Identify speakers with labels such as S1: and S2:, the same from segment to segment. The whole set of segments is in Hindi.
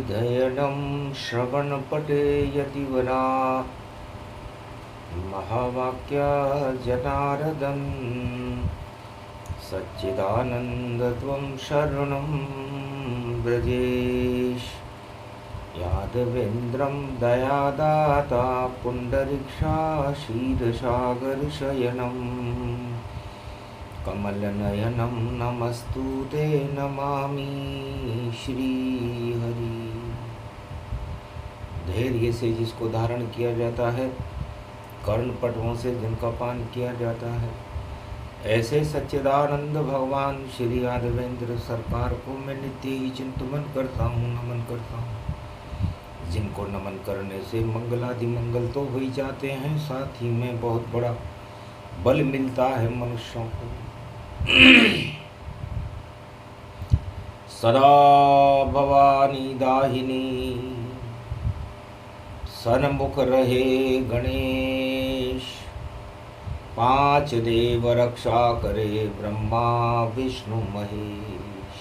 S1: अध्ययनं श्रवणपटे यतिवरा महावाक्या जनार्दन सच्चिदानन्दत्वं शरणं व्रजेश यादवेन्द्रं दयादाता पुण्डरीक्षाशीर्षागरशयनं कमलनयनं नमस्तुते नमामि श्रीहरि। धैर्य से जिसको धारण किया जाता है, कर्णपटुओं से जिनका पान किया जाता है, ऐसे सच्चिदानंद भगवान श्री यादवेंद्र सरकार को मैं नित्य ही चिंतन करता हूँ, नमन करता हूँ। जिनको नमन करने से मंगलादि मंगल तो हो ही जाते हैं, साथ ही में बहुत बड़ा बल मिलता है मनुष्यों को। सदा भवानी दाहिनी सन्मुख रहे गणेश, पांच देव रक्षा करे ब्रह्मा विष्णु महेश।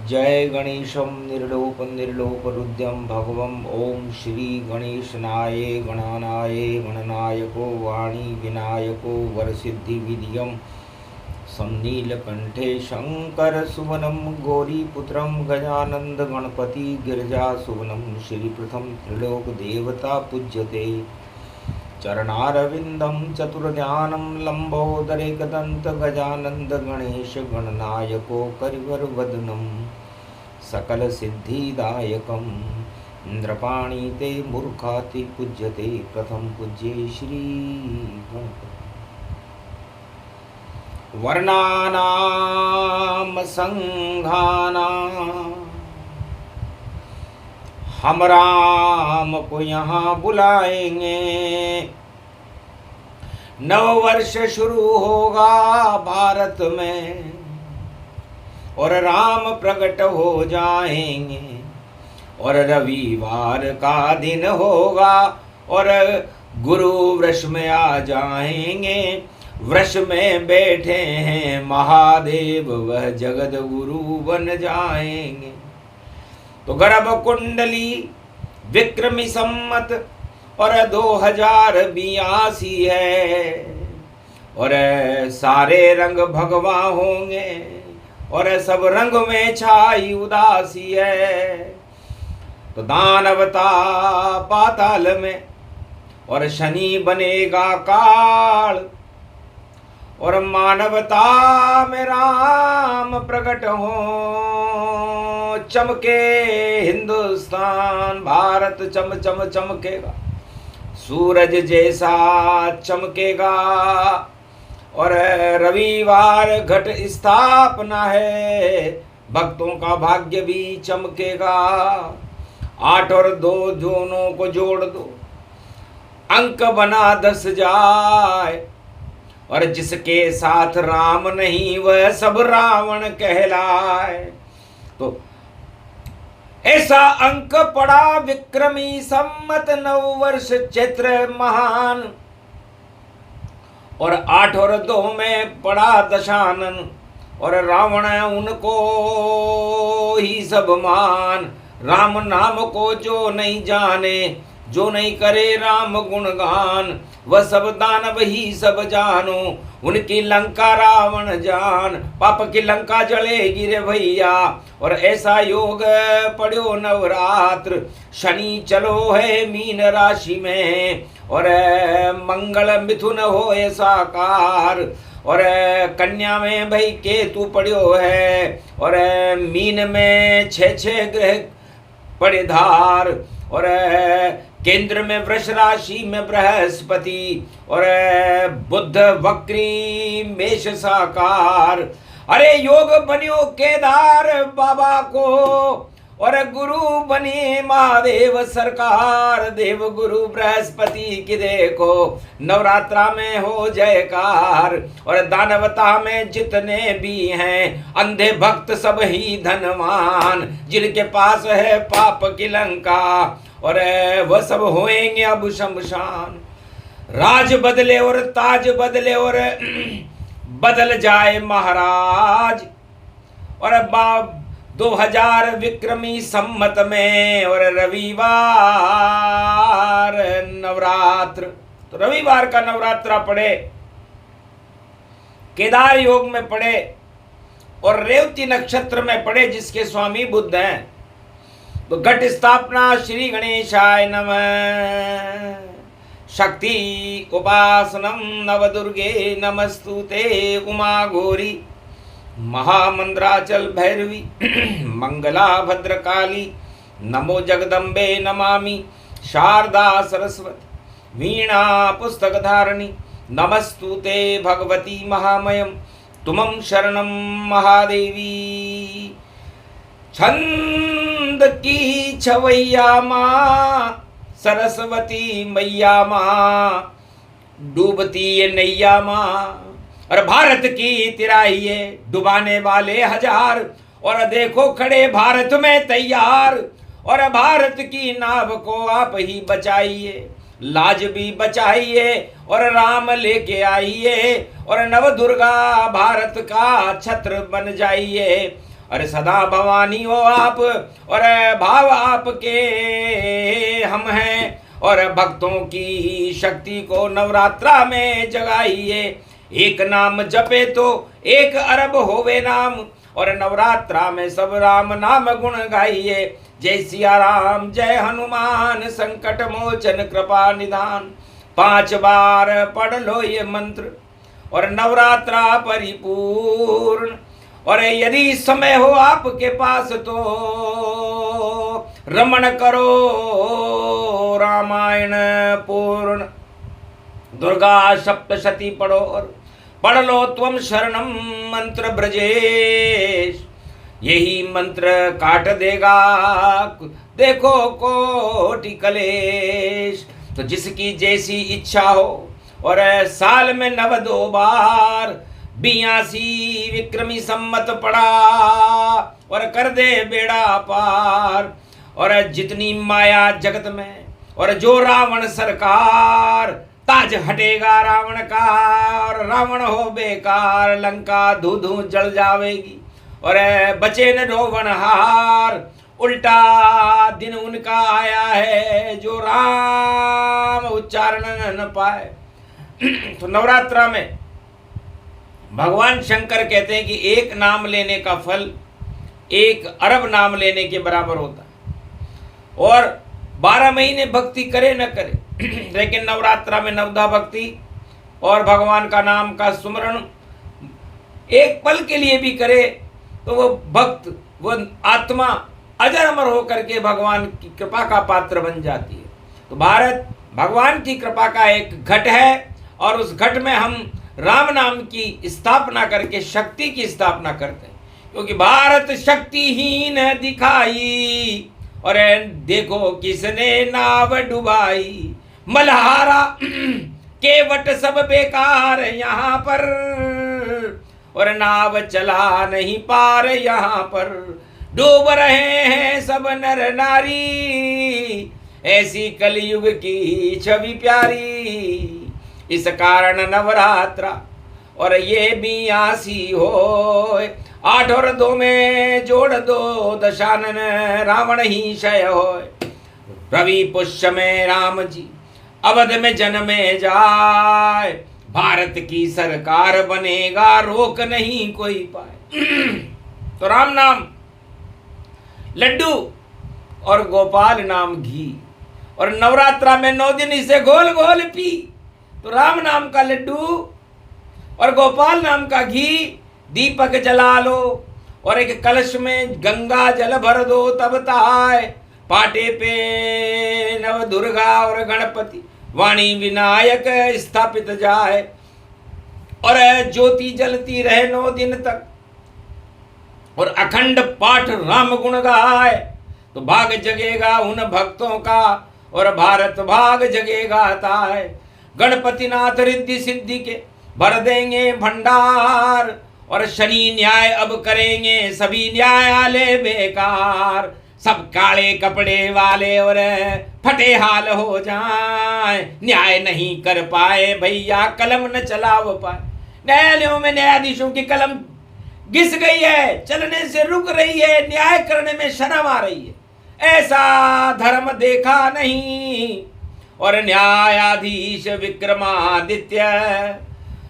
S1: जय गणेशं निर्लोप निर्लोप रुद्रम भगवम ओम श्री गणेशनाय गणानाय गणनायको वाणी विनायको वरसिद्धि विधियम संनीलकंठे शंकर सुवनम गौरीपुत्रम गजानंद गणपति गिरिजा सुवनम श्री प्रथम त्रिलोक देवता पूज्यते। चरणारविंदम चतुर्ध्यानम लंबोदरेकदंत गजानंद गणेश गणनायको करिवर वदनम सकल सिद्धिदायकम इंद्रपाणी ते मूर्खाति पूज्यते। प्रथम पूज्ये श्री गणपति। वर्णानाम संघानाम हम राम को यहाँ बुलाएंगे। नव वर्ष शुरू होगा भारत में और राम प्रकट हो जाएंगे, और रविवार का दिन होगा और गुरु वृष में आ जाएंगे। वृष में बैठे हैं महादेव, वह जगत गुरु बन जाएंगे। तो गर्भ कुंडली विक्रमी सम्मत और 2082 है, और सारे रंग भगवा होंगे और सब रंग में छाई उदासी है। तो दानवता पाताल में और शनि बनेगा काल, और मानवता में राम प्रकट हो। चमके हिंदुस्तान भारत चम चम चमकेगा, सूरज जैसा चमकेगा। और रविवार घट स्थापना है, भक्तों का भाग्य भी चमकेगा। 8 और 2 दोनों को जोड़ दो, अंक बना 10 जाए। और जिसके साथ राम नहीं वह सब रावण कहलाए। तो ऐसा अंक पड़ा विक्रमी सम्मत 9 वर्ष चैत्र महान, और 8 और 2 में पड़ा दशानन, और रावण उनको ही सब मान। राम नाम को जो नहीं जाने, जो नहीं करे राम गुणगान, वह सब दानव ही सब जानो। उनकी लंका रावण जान, पाप की लंका जलेगी रे भैया। और ऐसा योग पड़ो नवरात्र, शनि चलो है मीन राशि में, और मंगल मिथुन हो साकार, और कन्या में भाई केतु पड़ो है, और मीन में 6 ग्रह पड़े धार, और केंद्र में वृष राशि में बृहस्पति, और बुध वक्री मेष साकार। अरे योग बनियो केदार बाबा को, और गुरु बने महादेव सरकार। देव गुरु बृहस्पति की देखो नवरात्रा में हो जयकार। और दानवता में जितने भी हैं अंधे भक्त सब ही धनवान, जिनके पास है पाप की लंका, और वह सब होएंगे अब शमशान। राज बदले और ताज बदले और बदल जाए महाराज, और 2000 विक्रमी सम्मत में और रविवार नवरात्र। तो रविवार का नवरात्रा पड़े, केदार योग में पड़े और रेवती नक्षत्र में पड़े, जिसके स्वामी बुद्ध हैं। तो घट स्थापना श्री गणेशाय नमः। शक्ति उपासनम नवदुर्गे नमस्तुते उमा गौरी महामंद्राचल भैरवी मंगला भद्रकाली नमो जगदम्बे नमामि शारदा सरस्वती वीणा पुस्तक धारिणी नमस्तुते भगवती महामयम तुमं शरणं महादेवी। छंद की छवैया माँ सरस्वती मैया माँ, डूबती ये नैया माँ और भारत की तिराहिए डुबाने वाले हजार, और देखो खड़े भारत में तैयार, और भारत की नाव को आप ही बचाइए, लाज भी बचाइए और राम लेके आइए, और नव दुर्गा भारत का छत्र बन जाइए। अरे सदा भवानी हो आप और भाव आपके हम हैं, और भक्तों की शक्ति को नवरात्रा में जगाइए। एक नाम जपे तो 1 अरब होवे नाम, और नवरात्रा में सब राम नाम गुण गाइए। जय सिया राम जय हनुमान संकट मोचन कृपा निधान। 5 बार पढ़ लो ये मंत्र और नवरात्रा परिपूर्ण। और यदि समय हो आपके पास तो रमण करो रामायण पूर्ण। दुर्गा सप्तशती पढ़ो और पढ़ लो त्वम शरणम मंत्र ब्रजेश। यही मंत्र काट देगा देखो कोटि कलेश। तो जिसकी जैसी इच्छा हो और साल में 9 बार 82 विक्रमी सम्मत पड़ा और कर दे बेड़ा पार। और जितनी माया जगत में और जो रावण सरकार, ताज हटेगा रावण का और रावण हो बेकार। लंका धू धू जल जावेगी और बचे न रोवनहार। उल्टा दिन उनका आया है जो राम उच्चारण न पाए। तो नवरात्रा में भगवान शंकर कहते हैं कि 1 नाम लेने का फल 1 अरब नाम लेने के बराबर होता है। और 12 महीने भक्ति करे न करे, लेकिन नवरात्रा में नवदा भक्ति और भगवान का नाम का सुमरण 1 पल के लिए भी करे तो वो भक्त, वो आत्मा अजर अमर होकर के भगवान की कृपा का पात्र बन जाती है। तो भारत भगवान की कृपा का एक घट है, और उस घट में हम राम नाम की स्थापना करके शक्ति की स्थापना करते हैं। क्योंकि भारत शक्तिहीन दिखाई और देखो किसने नाव डुबाई। मल्हारा केवट सब बेकार यहाँ पर, और नाव चला नहीं पार यहाँ पर। डूब रहे हैं सब नर नारी, ऐसी कलयुग की छवि प्यारी। इस कारण नवरात्रा और ये भी आसी हो। 8 और 2 में जोड़ दो दशानन, रावण ही क्षय हो। रवि पुष्य में राम जी अवध में जन्मे जाए। भारत की सरकार बनेगा रोक नहीं कोई पाए। तो राम नाम लड्डू और गोपाल नाम घी, और नवरात्रा में 9 दिन इसे घोल घोल पी। तो राम नाम का लड्डू और गोपाल नाम का घी दीपक जला लो, और एक कलश में गंगा जल भर दो, तब ताए पाटे पे नव दुर्गा और गणपति वाणी विनायक स्थापित जाए। और ज्योति जलती रहे 9 दिन तक, और अखंड पाठ राम गुण गाए। तो भाग जगेगा उन भक्तों का, और भारत भाग जगेगा ताए। गणपति नाथ रिद्धि सिद्धि के भर देंगे भंडार, और शनि न्याय अब करेंगे सभी न्यायालय बेकार। सब काले कपड़े वाले और फटे हाल हो जाए, न्याय नहीं कर पाए भैया कलम न चला पाए। न्यायालयों में न्यायाधीशों की कलम घिस गई है, चलने से रुक रही है, न्याय करने में शर्म आ रही है। ऐसा धर्म देखा नहीं। और न्यायाधीश विक्रमादित्य,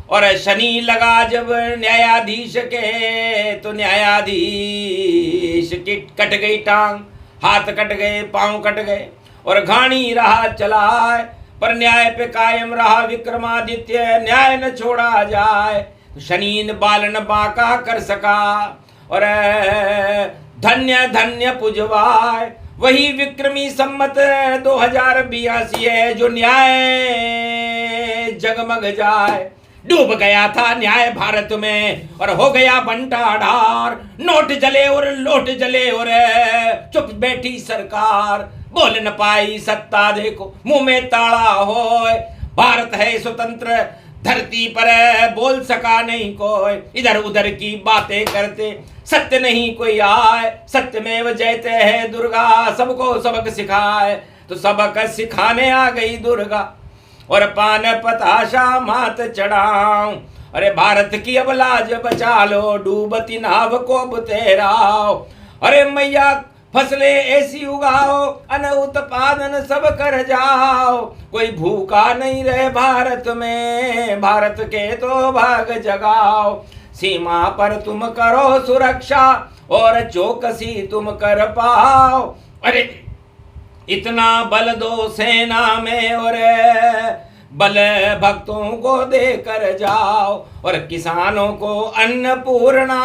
S1: और शनि लगा जब न्यायाधीश के, तो न्यायाधीश की कट गई टांग, हाथ कट गए, पांव कट गए, और घाणी रहा चला है, पर न्याय पे कायम रहा विक्रमादित्य, न्याय न छोड़ा जाए। तो शनि न बाल न बांका कर सका, और धन्य धन्य पुजवाय वही विक्रमी संमत 2082 है, जो न्याय जगमग जाए। डूब गया था न्याय भारत में, और हो गया बंटाढार, नोट जले और लोट जले, और चुप बैठी सरकार, बोल न पाई सत्ता देखो, मुंह में ताला होए। भारत है स्वतंत्र धरती पर, बोल सका नहीं कोई, इधर उधर की बातें करते, सत्य नहीं कोई आए। सत्यमेव जयते है दुर्गा, सबको सबक सिखाए। तो सबक सिखाने आ गई दुर्गा, और पान पताशा मात चढ़ाऊं। अरे भारत की अब लाज बचा लो, डूबती नाव को अब तैराओ। अरे मैया फसलें ऐसी उगाओ, अन उत्पादन सब कर जाओ। कोई भूखा नहीं रहे भारत में, भारत के तो भाग जगाओ। सीमा पर तुम करो सुरक्षा, और चौकसी तुम कर पाओ। अरे इतना बल दो सेना में, और बल भक्तों को देकर जाओ। और किसानों को अन्नपूर्णा,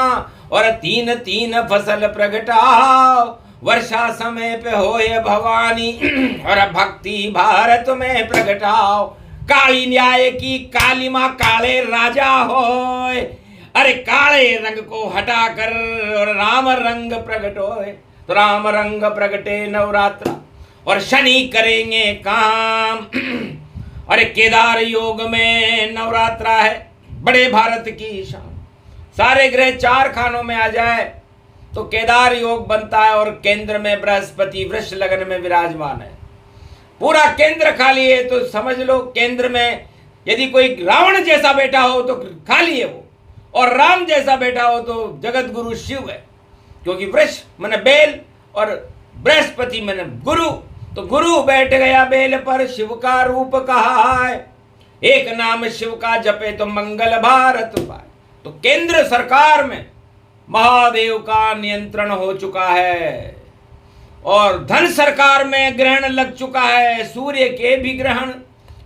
S1: और तीन तीन फसल प्रगटाओ। वर्षा समय पे होए भवानी, और भक्ति भारत में प्रगटाओ। काली न्याय की काली माँ काले राजा होए, अरे काले रंग को हटाकर और राम रंग प्रगट होए। तो राम रंग प्रगटे नवरात्रा, और शनि करेंगे काम। अरे केदार योग में नवरात्रा है, बड़े भारत की शान। सारे ग्रह 4 खानों में आ जाए तो केदार योग बनता है, और केंद्र में बृहस्पति वृष लगन में विराजमान है। पूरा केंद्र खाली है तो समझ लो केंद्र में यदि कोई रावण जैसा बैठा हो तो खाली है वो, और राम जैसा बैठा हो तो जगत गुरु शिव है। क्योंकि वृष मन बेल और बृहस्पति मन गुरु, तो गुरु बैठ गया बेल पर, शिव का रूप कहा है। एक नाम शिव का जपे तो मंगल भारत पाए। तो केंद्र सरकार में महादेव का नियंत्रण हो चुका है, और धन सरकार में ग्रहण लग चुका है। सूर्य के भी ग्रहण,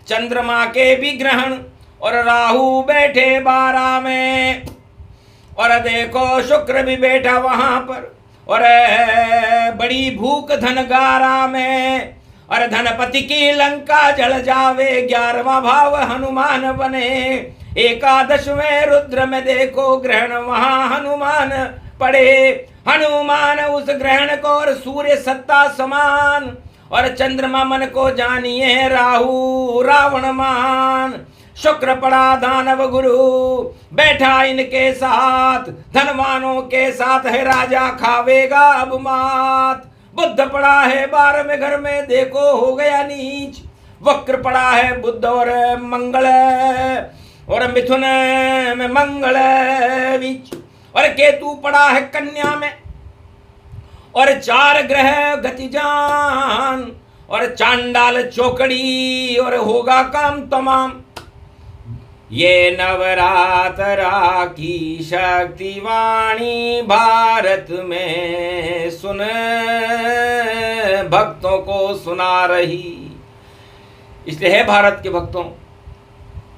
S1: चंद्रमा के भी ग्रहण, और राहु बैठे 12 में, और देखो शुक्र भी बैठा वहां पर, और बड़ी भूख धनगारा में। और धनपति की लंका जल जावे, 11वां भाव हनुमान बने। 11वें रुद्र में देखो ग्रहण वहां हनुमान पड़े। हनुमान उस ग्रहण को, और सूर्य सत्ता समान, और चंद्रमा मन को जानिए राहु रावण मान। शुक्र पड़ा दानव गुरु, बैठा इनके साथ, धनवानों के साथ है राजा खावेगा अब मात। बुद्ध पड़ा है 12वें घर में, देखो हो गया नीच। वक्र पड़ा है बुद्ध और मंगल, और मिथुन में मंगल बीच, और केतु पड़ा है कन्या में, और 4 ग्रह गतिजान, और चांडाल चौकड़ी, और होगा काम तमाम। ये नवरात्रा की शक्ति वाणी भारत में सुन भक्तों को सुना रही। इसलिए है भारत के भक्तों,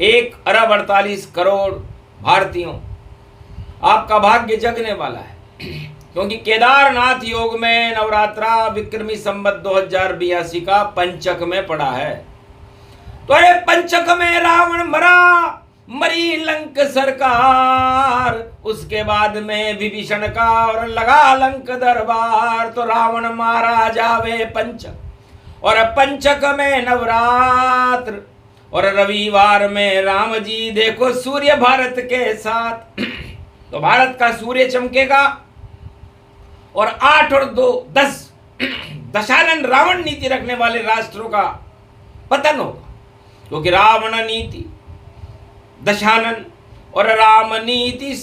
S1: 1 अरब 48 करोड़ भारतीयों, आपका भाग्य जगने वाला है। क्योंकि केदारनाथ योग में नवरात्रा विक्रमी संवत 2082 का पंचक में पड़ा है। तो अरे पंचक में रावण मरा, मरी लंक सरकार, उसके बाद में विभीषण का और लगा लंक दरबार। तो रावण मारा जावे पंचक, और पंचक में नवरात्र, और रविवार में राम जी देखो सूर्य भारत के साथ। तो भारत का सूर्य चमकेगा, और 8 और 2 10 दशानन रावण नीति रखने वाले राष्ट्रों का पतन होगा। क्योंकि रावण नीति दशानन और राम नीति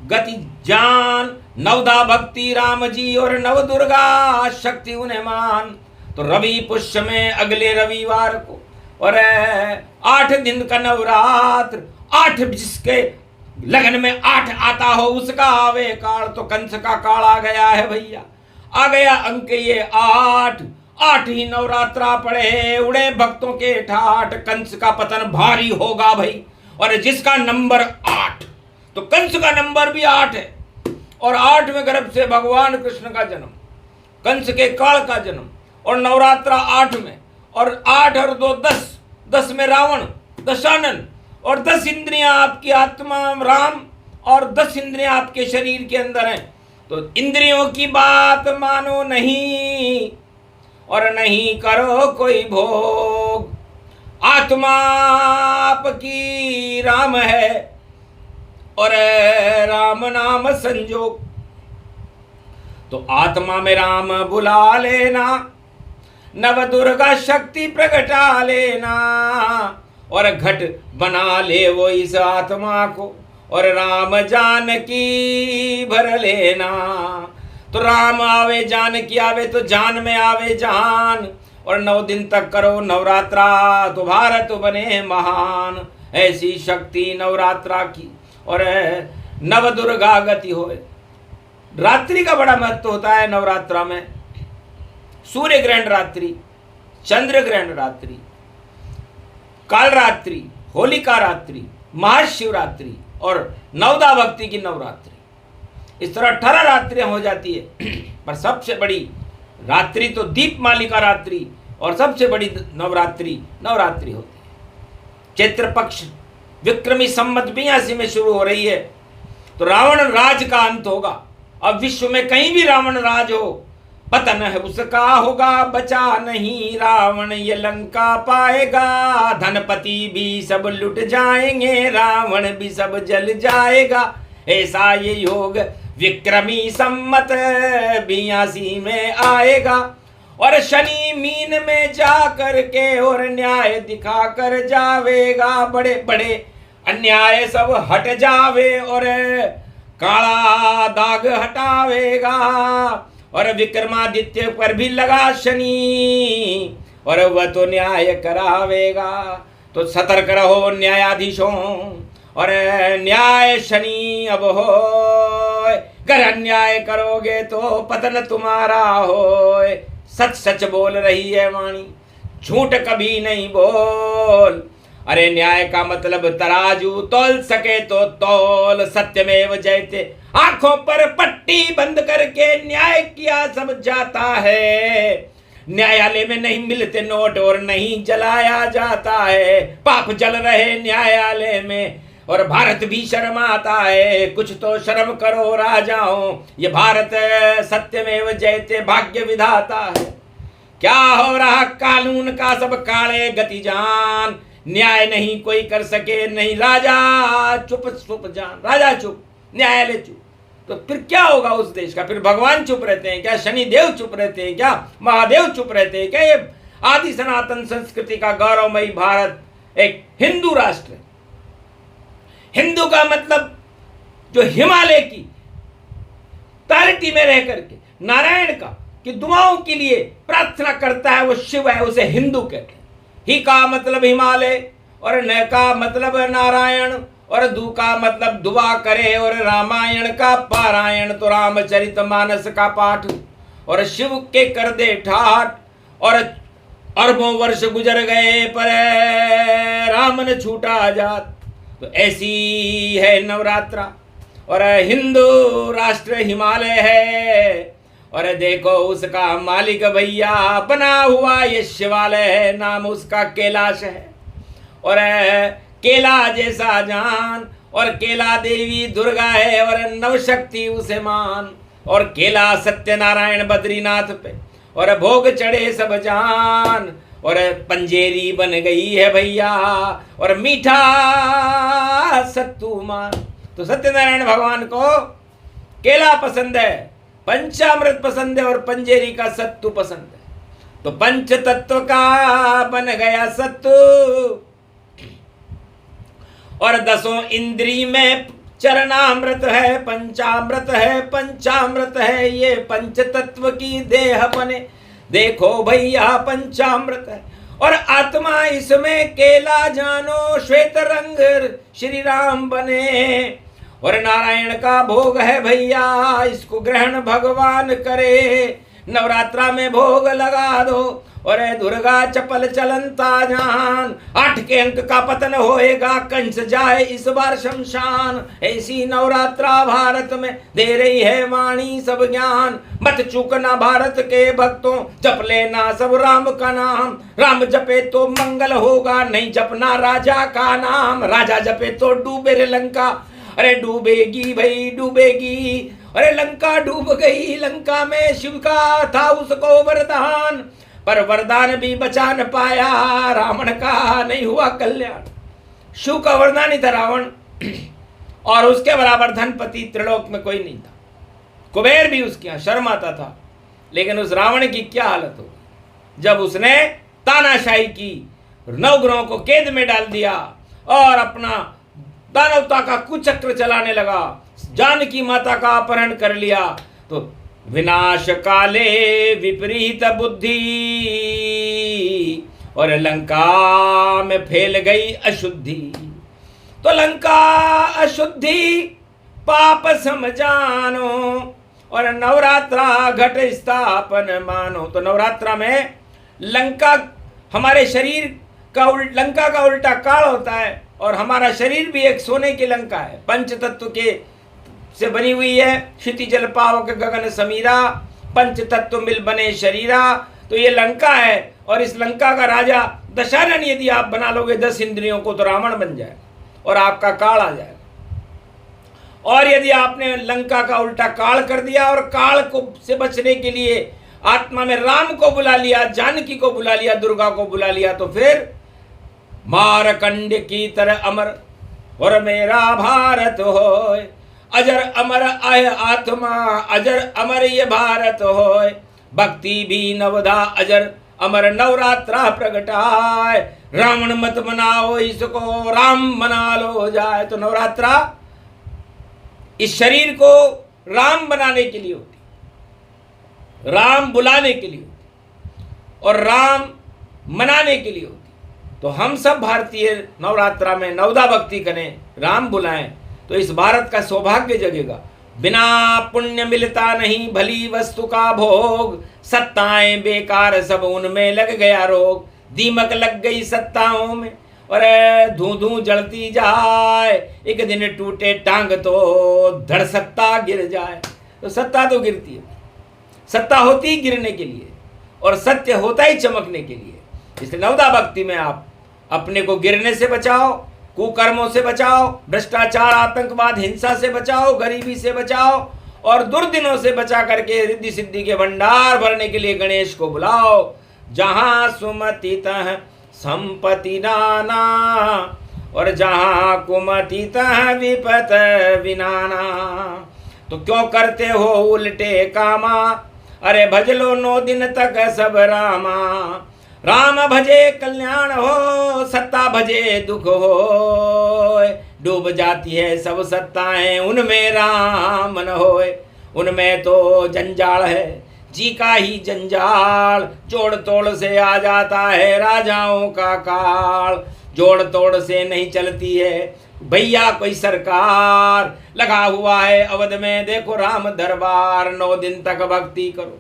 S1: गति जान, नवदा भक्ति राम जी और नव दुर्गा शक्ति उन्हें मान। तो रवि पुष्य में अगले रविवार को और 8 दिन का नवरात्र, 8 जिसके लगन में 8 आता हो उसका आवे काल। तो कंस का काल आ गया है भैया, आ गया अंक ये 8। 8 ही नवरात्रा पड़े, उड़े भक्तों के ठाठ। कंस का पतन भारी होगा भाई। और जिसका नंबर 8, तो कंस का नंबर भी 8 है। और 8वें गर्भ से भगवान कृष्ण का जन्म, कंस के काल का जन्म, और नवरात्रा 8 में, और 8 और 2 10, 10 में रावण दशानन, और 10 इंद्रियां आपकी आत्मा राम, और 10 इंद्रियां आपके शरीर के अंदर हैं। तो इंद्रियों की बात मानो नहीं और नहीं करो कोई भोग। आत्मा आपकी राम है और राम नाम संजोग। तो आत्मा में राम बुला लेना, नव दुर्गा शक्ति प्रगटा लेना, और घट बना ले वो इस आत्मा को, और राम जानकी भर लेना। तो राम आवे जानकी आवे, तो जान में आवे जान। और 9 दिन तक करो नवरात्रा, तो भारत बने महान। ऐसी शक्ति नवरात्रा की, और नव दुर्गा गति होए। रात्रि का बड़ा महत्व होता है नवरात्रा में। सूर्य ग्रहण रात्रि, चंद्र ग्रहण रात्रि, काल रात्रि, होलिका रात्रि, महाशिवरात्रि और नवदा भक्ति की नवरात्रि। इस तरह 18 रात्रियां हो जाती है। पर सबसे बड़ी रात्रि तो दीपमालिका रात्रि, और सबसे बड़ी नवरात्रि होती है चैत्र पक्ष विक्रमी संवत 82 में शुरू हो रही है। तो रावण राज का अंत होगा। अब विश्व में कहीं भी रावण राज हो, पतन है उसका होगा, बचा नहीं रावण ये लंका पाएगा। धनपति भी सब लुट जाएंगे, रावण भी सब जल जाएगा। ऐसा ये योग विक्रमी संवत 82 में आएगा। और शनि मीन में जा करके और न्याय दिखा कर जावेगा। बड़े बड़े अन्याय सब हट जावे और काला दाग हटावेगा। और विक्रमादित्य पर भी लगा शनि, और वह तो न्याय करावेगा। तो सतर्क रहो न्यायाधीशों, और न्याय शनि अब हो। अगर अन्याय करोगे तो पतन तुम्हारा हो। सच सच बोल रही है वाणी, झूठ कभी नहीं बोल। अरे न्याय का मतलब तराजू, तोल सके तो तोल। सत्यमेव जयते, आंखों पर पट्टी बंद करके न्याय किया सब जाता है। न्यायालय में नहीं मिलते नोट और नहीं जलाया जाता है। पाप जल रहे न्यायालय में और भारत भी शर्माता है। कुछ तो शर्म करो राजाओं, ये भारत सत्यमेव जयते भाग्य विधाता है। क्या हो रहा कानून का सब काले गति जान। न्याय नहीं कोई कर सके नहीं राजा चुप चुप जान। राजा चुप, न्यायालय चुप, तो फिर क्या होगा उस देश का? फिर भगवान चुप रहते हैं क्या? शनिदेव चुप रहते हैं क्या? महादेव चुप रहते हैं क्या? ये आदि सनातन संस्कृति का गौरवमयी भारत एक हिंदू राष्ट्र है। हिंदू का मतलब जो हिमालय की तारटी में रह करके नारायण का कि दुआओं के लिए प्रार्थना करता है, वो शिव है, उसे हिंदू कहते हैं। ही का मतलब हिमालय, और न का मतलब नारायण, और दु का मतलब दुआ करे, और रामायण का पारायण तो रामचरितमानस का पाठ, और शिव के कर दे ठाठ। और अरबों वर्ष गुजर गए पर राम न छूटा आजाद। तो ऐसी है नवरात्रा, और हिंदू राष्ट्र हिमालय है। और देखो उसका मालिक भैया बना हुआ ये शिवालय है, नाम उसका कैलाश है। और केला जैसा जान, और केला देवी दुर्गा है, और नवशक्ति उसे मान। और केला सत्यनारायण बद्रीनाथ पे, और भोग चढ़े सब जान। और पंजेरी बन गई है भैया, और मीठा सत्तू मान। तो सत्यनारायण भगवान को केला पसंद है, पंचामृत पसंद है, और पंजेरी का सत्तू पसंद है। तो पंच तत्व का बन गया सत्तू। और 10 इंद्री में चरणामृत है, पंचामृत है, पंचामृत है, ये पंच तत्व की देह बने। देखो भैया पंचामृत है और आत्मा इसमें केला जानो, श्वेत रंग श्री राम बने। और नारायण का भोग है भैया, इसको ग्रहण भगवान करे। नवरात्रा में भोग लगा दो और दुर्गा चपल चलनता जान। 8 के अंक का पतन होएगा, कंस जाए इस बार शमशान। ऐसी नवरात्रा भारत में दे रही है वाणी सब ज्ञान। मत चूकना भारत के भक्तों, जप लेना सब राम का नाम। राम जपे तो मंगल होगा, नहीं जपना राजा का नाम। राजा जपे तो डूबे रे लंका, अरे डूबेगी भाई डूबेगी। अरे लंका डूब गई, लंका में शिव का था उसको वरदान, पर वरदान भी बचा न पाया, रावण का नहीं हुआ कल्याण। शिव का वरदान ही था रावण, और उसके बराबर धनपति त्रिलोक में कोई नहीं था। कुबेर भी उसके यहाँ शर्माता था। लेकिन उस रावण की क्या हालत हो जब उसने तानाशाही की, 9 ग्रहों को कैद में डाल दिया और अपना दानवता का कुचक्र चलाने लगा, जानकी माता का अपहरण कर लिया। तो विनाश काले विपरीत बुद्धि, और लंका में फैल गई अशुद्धि। तो लंका अशुद्धि पाप समझानो, और नवरात्रा घट स्थापन मानो। तो नवरात्रा में लंका, हमारे शरीर का लंका का उल्टा काल होता है, और हमारा शरीर भी एक सोने की लंका है, पंच तत्व के से बनी हुई है। क्षिति जल पावक गगन समीरा, पंच तत्व मिल बने शरीरा। तो ये लंका है, और इस लंका का राजा दशहरन यदि आप बना लोगे 10 इंद्रियों को, तो रावण बन जाए और आपका काल आ जाए। और यदि आपने लंका का उल्टा काल कर दिया और काल को से बचने के लिए आत्मा में राम को बुला लिया, जानकी को बुला लिया, दुर्गा को बुला लिया, तो फिर मारकंड की तरह अमर और मेरा भारत होय, अजर अमर आय आत्मा, अजर अमर ये भारत होय। भक्ति भी नवधा अजर अमर नवरात्रा प्रगटाए। रावण मत मनाओ इसको, राम मना लो जाए। तो नवरात्रा इस शरीर को राम बनाने के लिए होती, राम बुलाने के लिए होती, और राम मनाने के लिए होती। तो हम सब भारतीय नवरात्रा में नवदा भक्ति करें, राम बुलाएं, तो इस भारत का सौभाग्य जगेगा। बिना पुण्य मिलता नहीं भली वस्तु का भोग, सत्ताएं बेकार सब उनमें लग गया रोग। दीमक लग गई सत्ताओं में और धू धू जलती जाए, एक दिन टूटे टांग तो धड़ सत्ता गिर जाए। तो सत्ता तो गिरती है, सत्ता होती ही गिरने के लिए, और सत्य होता ही चमकने के लिए। इसलिए नवदा भक्ति में आप अपने को गिरने से बचाओ, कुकर्मों से बचाओ, भ्रष्टाचार, आतंकवाद, हिंसा से बचाओ, गरीबी से बचाओ, और दुर्दिनों से बचा करके रिद्धि सिद्धि के भंडार भरने के लिए गणेश को बुलाओ। जहां सुमति तह संपत्ति नाना, और जहां कुमति तह विपत विनाना। तो क्यों करते हो उल्टे कामा, अरे भज लो 9 दिन तक सब रामा। राम भजे कल्याण हो, सत्ता भजे दुख हो। डूब जाती है सब सत्ताएं, उनमें राम न होए। उनमें तो जंजाल है जी का ही जंजाल, जोड़ तोड़ से आ जाता है राजाओं का काल। जोड़ तोड़ से नहीं चलती है भैया कोई सरकार, लगा हुआ है अवध में देखो राम दरबार। 9 दिन तक भक्ति करो,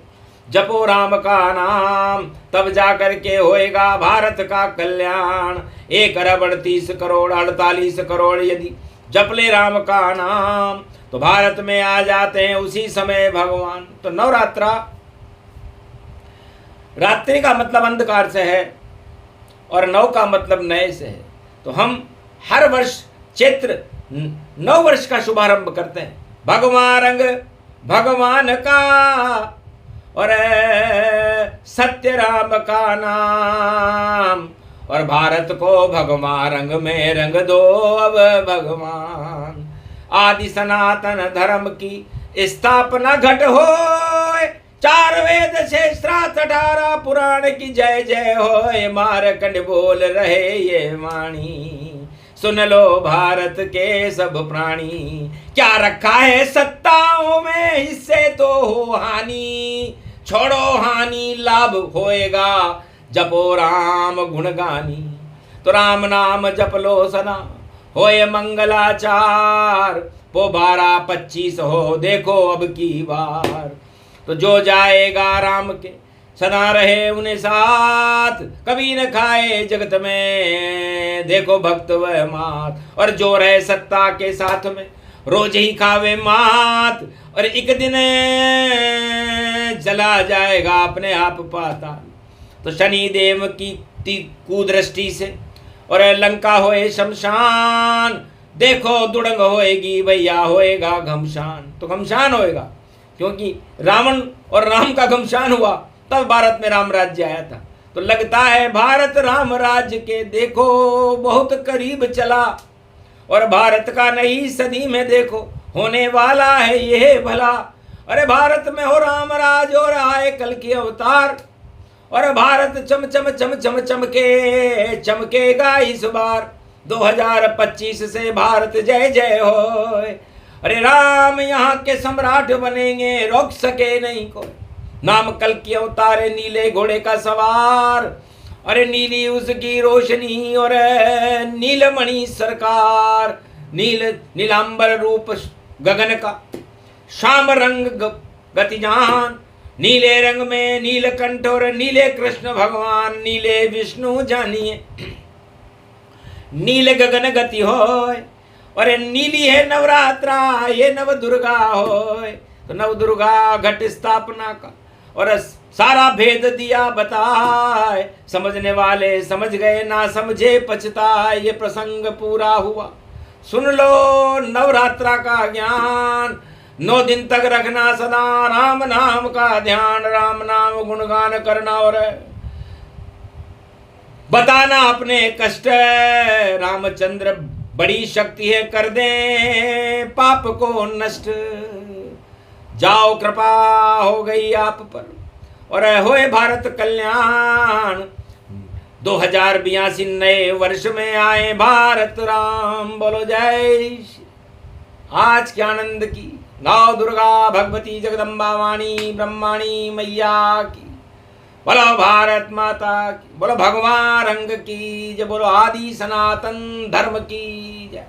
S1: जपो राम का नाम, तब जाकर के होएगा भारत का कल्याण। 1 अरब 38 करोड़ 48 करोड़ यदि जप ले राम का नाम, तो भारत में आ जाते हैं उसी समय भगवान। तो नवरात्रा, रात्रि का मतलब अंधकार से है और नव का मतलब नए से है। तो हम हर वर्ष चैत्र 9 वर्ष का शुभारंभ करते हैं। भगवान रंग भगवान का और सत्य राम का नाम, और भारत को भगवान रंग में रंग दो अब भगवान। आदि सनातन धर्म की स्थापना घट होए, 4 वेद शास्त्र 18 पुराण की जय जय होए। मारकंड बोल रहे ये वाणी, सुन लो भारत के सब प्राणी, क्या रखा है सत्ताओं में, इससे तो हो हानि। छोड़ो हानि लाभ होएगा, जपो राम गुणगानी। तो राम नाम जप लो सदा, होए मंगलाचार। पो 12-25 हो देखो अब की बार। तो जो जाएगा राम के सदा रहे उन्हें साथ, कभी न खाए जगत में देखो भक्त वह मात। और जो रहे सत्ता के साथ में रोज ही खावे मात, और एक दिन चला जाएगा अपने आप पाताल। तो शनि देव की कुदृष्टि से और लंका होए शमशान, देखो दुड़ंग होएगी भैया होएगा घमशान। तो घमशान होएगा क्योंकि रावण और राम का घमशान हुआ, तब भारत में राम राज्य आया था। तो लगता है भारत राम राज्य के देखो बहुत करीब चला, और भारत का नई सदी में देखो होने वाला है यह भला। अरे भारत में हो राम राज और आए कल की अवतार, और भारत चम चम चम चम चमके चमकेगा इस बार। 2025 से भारत जय जय हो। अरे राम यहाँ के सम्राट बनेंगे, रोक सके नहीं कोई। नाम कल की अवतारे नीले घोड़े का सवार, अरे नीली उसकी रोशनी और नीलमणि सरकार। नीलांबर रूप गगन का, श्याम रंग गति जान। नीले रंग में नीलकंठ और नीले कृष्ण भगवान, नीले विष्णु जानिए नील गगन गति होय। और नीली है नवरात्रा ये नव दुर्गा होय। तो नव दुर्गा घट स्थापना का और सारा भेद दिया बताए, समझने वाले समझ गए ना समझे पछताए। ये प्रसंग पूरा हुआ, सुन लो नवरात्रा का ज्ञान। 9 दिन तक रखना सदा राम नाम का ध्यान, राम नाम गुणगान करना और बताना अपने कष्ट। रामचंद्र बड़ी शक्ति है, कर दे पाप को नष्ट। जाओ कृपा हो गई आप पर और होए भारत कल्याण। 2082 नए वर्ष में आए भारत राम, बोलो जय श्री। आज के आनंद की नौ दुर्गा भगवती जगदम्बा वाणी ब्रह्माणी मैया की, बोलो भारत माता की, बोलो भगवान रंग की जय, बोलो आदि सनातन धर्म की जय।